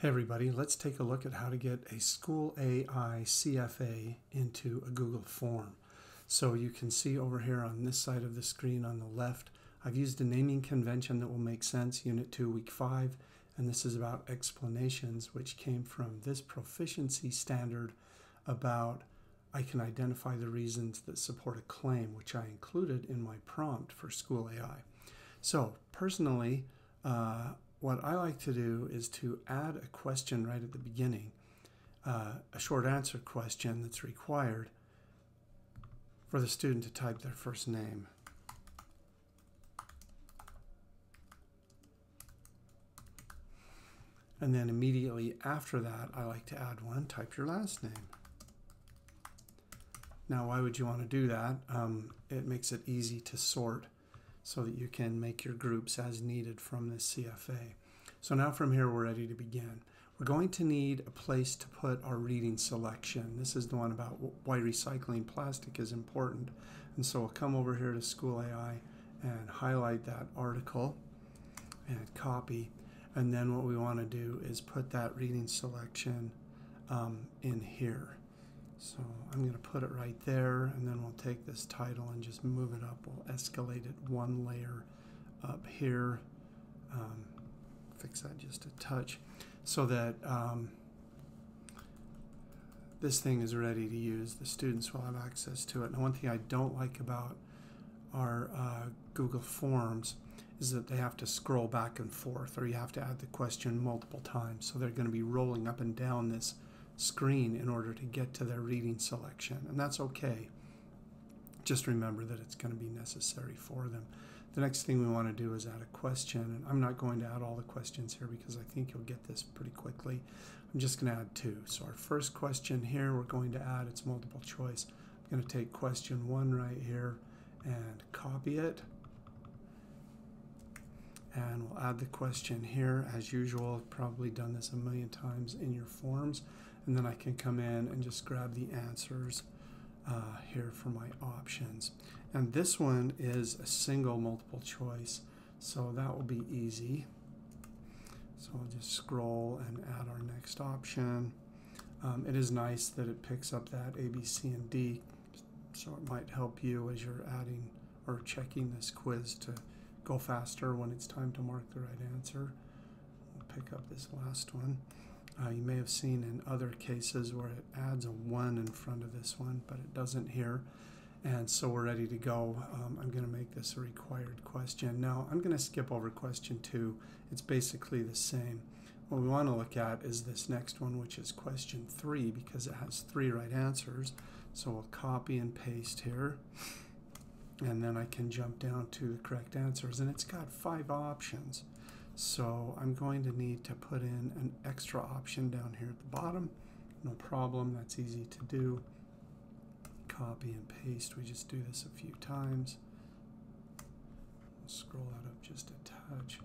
Hey everybody, let's take a look at how to get a SchoolAI CFA into a Google form. So you can see over here on this side of the screen on the left, I've used a naming convention that will make sense, Unit 2, Week 5, and this is about explanations, which came from this proficiency standard about I can identify the reasons that support a claim, which I included in my prompt for SchoolAI. So personally, what I like to do is to add a question right at the beginning, a short answer question that's required for the student to type their first name. And then immediately after that, I like to add one, type your last name. Now, why would you want to do that? It makes it easy to sort so that you can make your groups as needed from this CFA. So now from here, we're ready to begin. We're going to need a place to put our reading selection. This is the one about why recycling plastic is important. And so we'll come over here to SchoolAI and highlight that article and copy. And then what we want to do is put that reading selection in here. So I'm going to put it right there, and then we'll take this title and just move it up. We'll escalate it one layer up here. Fix that just a touch so that this thing is ready to use. The students will have access to it. Now, one thing I don't like about our Google Forms is that they have to scroll back and forth, or you have to add the question multiple times. So they're going to be rolling up and down this screen in order to get to their reading selection, and that's okay. Just remember that it's going to be necessary for them. The next thing we want to do is add a question, and I'm not going to add all the questions here because I think you'll get this pretty quickly. I'm just going to add two. So our first question here, we're going to add, it's multiple choice. I'm going to take question 1 right here and copy it. And we'll add the question here as usual. I've probably done this a million times in your forms. And then I can come in and just grab the answers here for my options. And this one is a single multiple choice, so that will be easy. So I'll just scroll and add our next option. It is nice that it picks up that A, B, C, and D, so it might help you as you're adding or checking this quiz to go faster when it's time to mark the right answer. We'll pick up this last one. You may have seen in other cases where it adds a 1 in front of this one, but it doesn't here. And so we're ready to go. I'm going to make this a required question. Now, I'm going to skip over question 2. It's basically the same. What we want to look at is this next one, which is question 3, because it has 3 right answers. So we'll copy and paste here. And then I can jump down to the correct answers. And it's got 5 options. So I'm going to need to put in an extra option down here at the bottom. No problem, that's easy to do. Copy and paste, we just do this a few times. We'll scroll that up just a touch.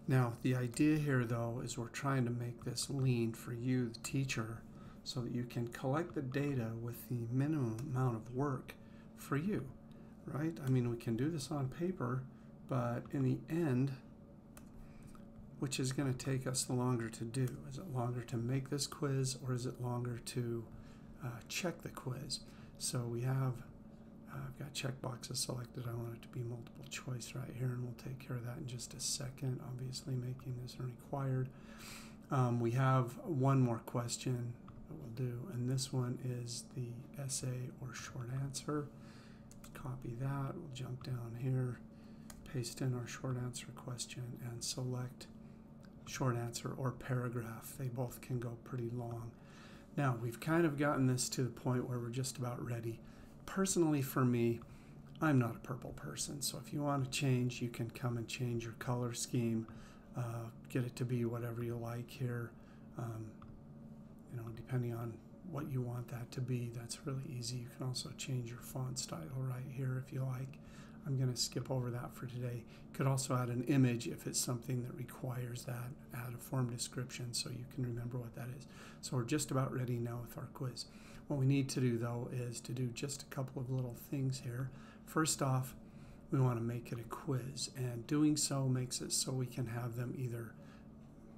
Now, the idea here though is we're trying to make this lean for you, the teacher, so that you can collect the data with the minimum amount of work for you, right? I mean, we can do this on paper, but in the end, which is going to take us longer to do? Is it longer to make this quiz, or is it longer to check the quiz? So we have, I've got checkboxes selected. I want it to be multiple choice right here, and we'll take care of that in just a second, obviously making this required. We have one more question that we'll do, and this one is the essay or short answer. Copy that, we'll jump down here, paste in our short answer question, and select short answer or paragraph. They both can go pretty long. Now, we've kind of gotten this to the point where we're just about ready. Personally, for me, I'm not a purple person, so if you want to change, you can come and change your color scheme, get it to be whatever you like here. You know, depending on what you want that to be, that's really easy. You can also change your font style right here if you like. I'm going to skip over that for today. You could also add an image if it's something that requires that. Add a form description so you can remember what that is. So we're just about ready now with our quiz. What we need to do though is to do just a couple of little things here. First off, we want to make it a quiz, and doing so makes it so we can have them either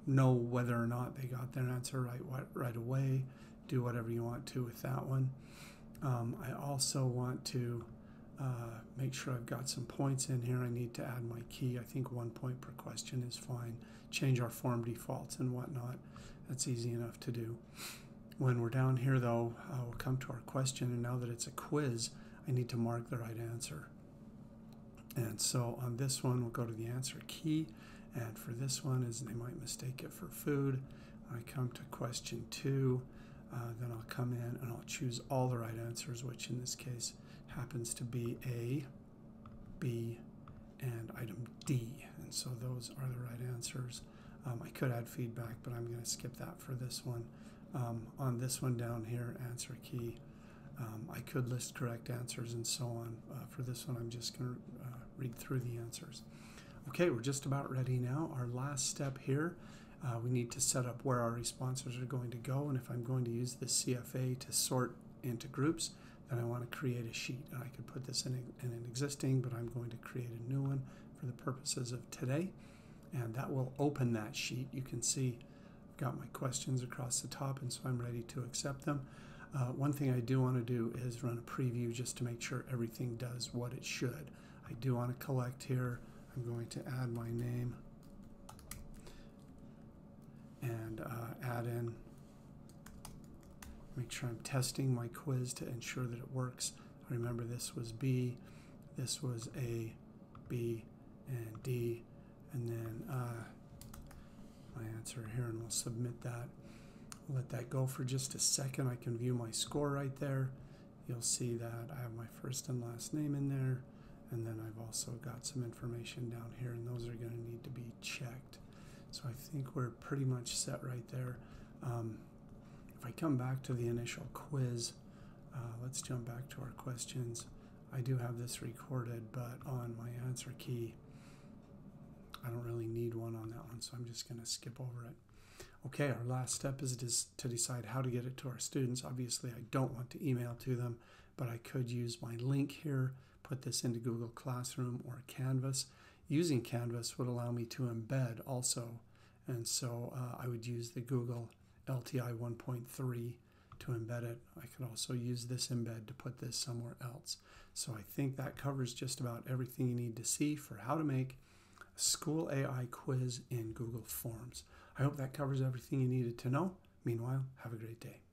know whether or not they got their answer right away. Do whatever you want to with that one. I also want to make sure I've got some points in here. I need to add my key. I think 1 point per question is fine. Change our form defaults and whatnot. That's easy enough to do. When we're down here though, we'll come to our question, and now that it's a quiz, I need to mark the right answer. And so on this one, we'll go to the answer key, and for this one is they might mistake it for food. When I come to question 2, then I'll come in and I'll choose all the right answers, which in this case happens to be A, B, and item D. And so those are the right answers. I could add feedback, but I'm going to skip that for this one. On this one down here, answer key, I could list correct answers and so on. For this one, I'm just going to read through the answers. Okay, we're just about ready now. Our last step here, we need to set up where our responses are going to go. And if I'm going to use the CFA to sort into groups, then I want to create a sheet. And I could put this in an existing, but I'm going to create a new one for the purposes of today. And that will open that sheet. You can see I've got my questions across the top, and so I'm ready to accept them. One thing I do want to do is run a preview just to make sure everything does what it should. I do want to collect here. I'm going to add my name and add in, make sure I'm testing my quiz to ensure that it works. Remember, this was B, this was A, B, and D, and then my answer here, and we'll submit that. We'll let that go for just a second. I can view my score right there. You'll see that I have my first and last name in there, and then I've also got some information down here, and those are going to need to be checked. So I think we're pretty much set right there. If I come back to the initial quiz, let's jump back to our questions. I do have this recorded, but on my answer key, I don't really need one on that one, so I'm just going to skip over it. Okay, our last step is to decide how to get it to our students. Obviously, I don't want to email to them, but I could use my link here, put this into Google Classroom or Canvas. Using Canvas would allow me to embed also, and so I would use the Google LTI 1.3 to embed it. I could also use this embed to put this somewhere else. So I think that covers just about everything you need to see for how to make a SchoolAI quiz in Google Forms. I hope that covers everything you needed to know. Meanwhile, have a great day.